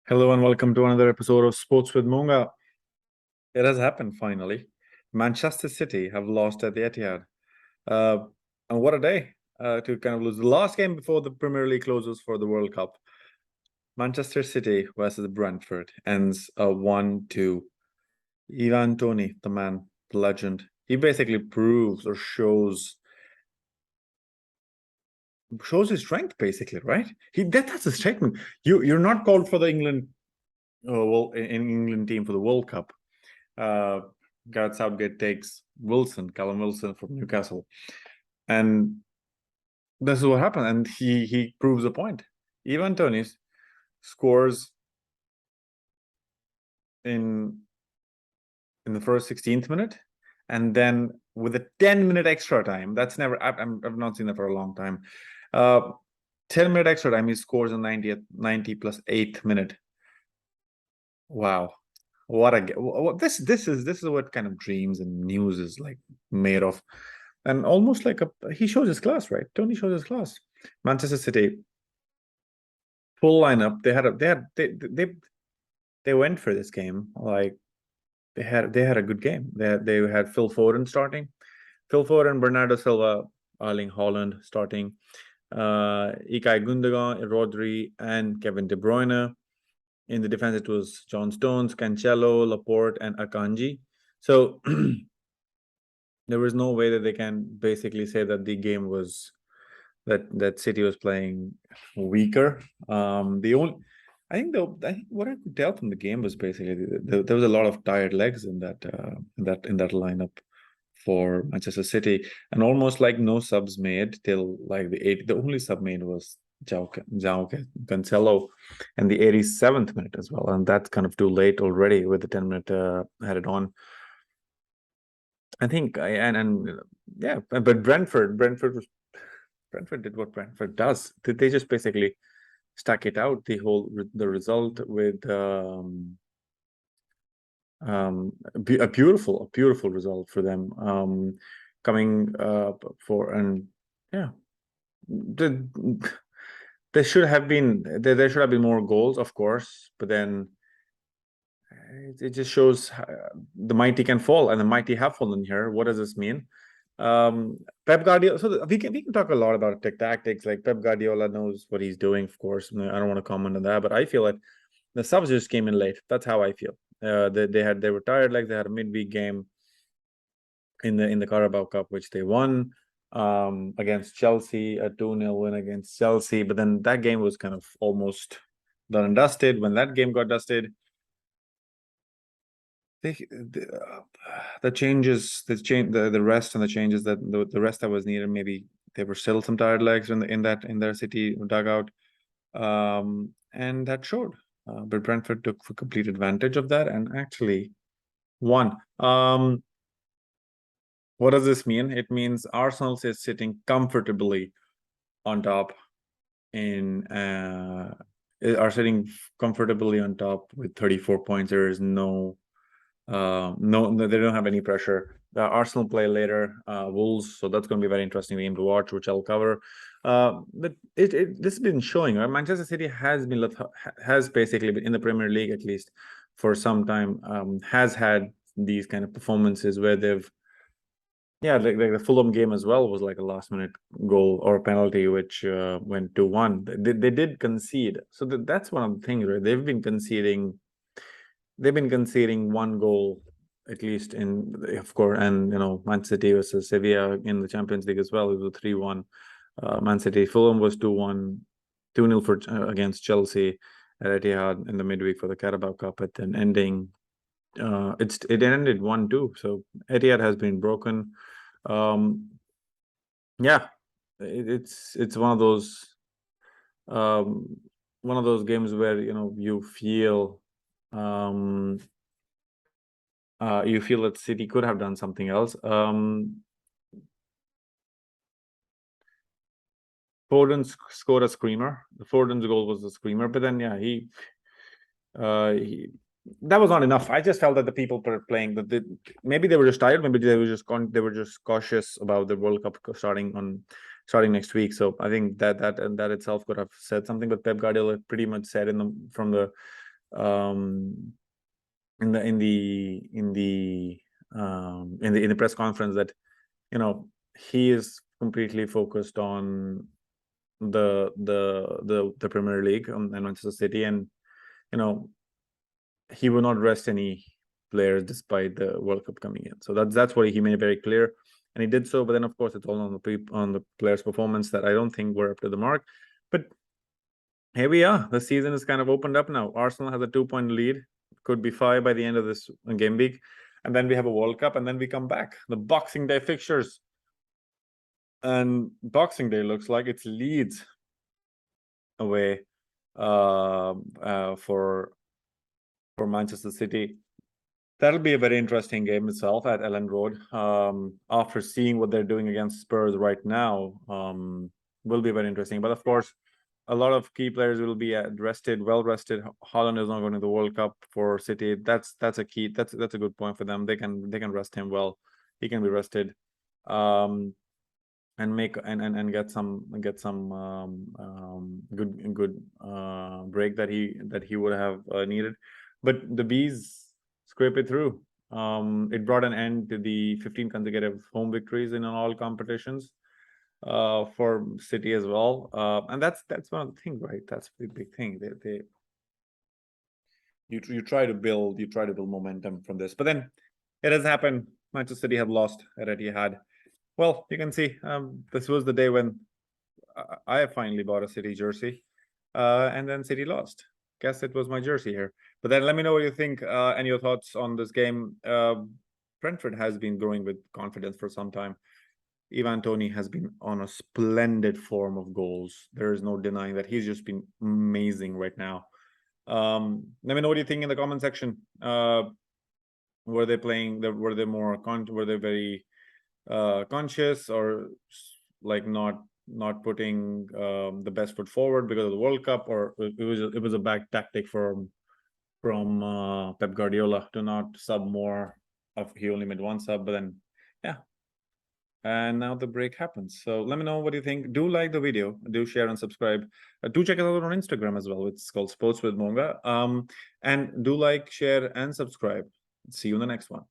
Hello and welcome to another episode of Sports with Monga. It has happened finally. Manchester City have lost at the Etihad. Uh, and what a day to kind of lose. The last game before the Premier League closes for the World Cup. Manchester City versus Brentford ends 1-2. Toney, the man, the legend, he basically proves or shows his strength, basically, right? That's a statement. You're not called for the England in England team for the World Cup. Gareth Southgate takes Callum Wilson from Newcastle, and this is what happened. And he proves a point. Toney scores in the first 16th minute, and then with a 10-minute extra time. That's never. I've not seen that for a long time. 10-minute extra time. He scores in 90 plus 8th minute. Wow. This is what kind of dreams and news is like made of, and almost like he shows his class, right? Toney shows his class. Manchester City full lineup. They went for this game. Like they had a good game. They had Phil Foden starting, Bernardo Silva, Erling Haaland starting, Ilkay Gundogan, Rodri, and Kevin De Bruyne. In the defense, it was John Stones, Cancelo, Laporte, and Akanji. So there was no way that they can basically say that the game was that City was playing weaker. I think what I could tell from the game was basically there was a lot of tired legs in that lineup for Manchester City, and almost like no subs made till like the 8th. The only sub made was Joao Cancelo and the 87th minute as well, and that's kind of too late already with the 10-minute added on. I think yeah, but Brentford did what Brentford does. They just basically stuck it out the result with a beautiful result for them, coming for, and yeah, there should have been more goals, of course, but then it just shows the mighty can fall, and the mighty have fallen here. What does this mean? Pep Guardiola. So we can talk a lot about tactics. Like Pep Guardiola knows what he's doing, of course. I don't want to comment on that, but I feel like the subs just came in late. That's how I feel. They were tired. Like they had a midweek game in the Carabao Cup, which they won against Chelsea, a 2-0 win against Chelsea. But then that game was kind of almost done and dusted. When that game got dusted, the changes, the rest and the changes that the rest that was needed, maybe there were still some tired legs in their City dugout, and that showed. But Brentford took for complete advantage of that and actually won. What does this mean? It means Arsenal is sitting comfortably on top are sitting comfortably on top with 34 points. There is no, they don't have any pressure. The Arsenal play later, Wolves, so that's going to be a very interesting game to watch, which I'll cover. But this has been showing. Right? Manchester City has basically been in the Premier League, at least for some time, has had these kind of performances where they've, like the Fulham game as well was like a last-minute goal or penalty, which went 2-1. They did concede, so that's one of the things, right? They've been conceding one goal at least of course, and Man City versus Sevilla in the Champions League as well. It was 3-1. Man City. Fulham was 2-1, 2-0 for against Chelsea at Etihad in the midweek for the Carabao Cup. But then ending, it ended 1-2. So Etihad has been broken. Yeah, it's one of those games where you feel that City could have done something else. Foden scored a screamer. Foden's goal was a screamer, but then he that was not enough. I just felt that the people were playing that maybe they were just tired, maybe they were just cautious about the World Cup starting next week. So I think that itself could have said something. But Pep Guardiola pretty much said from the in the press conference that, you know, he is completely focused on the Premier League and Manchester City, and you know, he will not rest any players despite the World Cup coming in. So that's what he made very clear, and he did so. But then, of course, it's all on the players' performance that I don't think were up to the mark. But here we are. The season is kind of opened up now. Arsenal has a 2-point lead. Could be 5 by the end of this game week, and then we have a World Cup, and then we come back. The Boxing Day fixtures, and Boxing Day looks like it's Leeds away for Manchester City. That'll be a very interesting game itself at Ellen Road. After seeing what they're doing against Spurs right now, will be very interesting. But of course, a lot of key players will be rested, well rested. Haaland is not going to the World Cup for City. That's a key. That's a good point for them. They can rest him well. He can be rested, and make and get some good break that he would have needed. But the Bees scrape it through. It brought an end to the 15 consecutive home victories in all competitions for City as well. And that's one of the things, right? That's the big thing. You try to build momentum from this, but then it has happened. Manchester City have lost at Etihad. Well, you can see this was the day when I finally bought a City jersey, and then City lost. Guess it was my jersey here. But then let me know what you think and your thoughts on this game. Brentford has been growing with confidence for some time. Toney has been on a splendid form of goals. There is no denying that. He's just been amazing right now. Let me know what you think in the comment section. Were they playing? Were they very conscious, or like not putting the best foot forward because of the World Cup, or it was a bad tactic from Pep Guardiola to not sub more? He only made one sub, but then yeah, and now the break happens. So let me know what you think. Do like the video, do share and subscribe. Do check us out on Instagram as well. It's called sportswithmongha. And do like, share and subscribe. See you in the next one.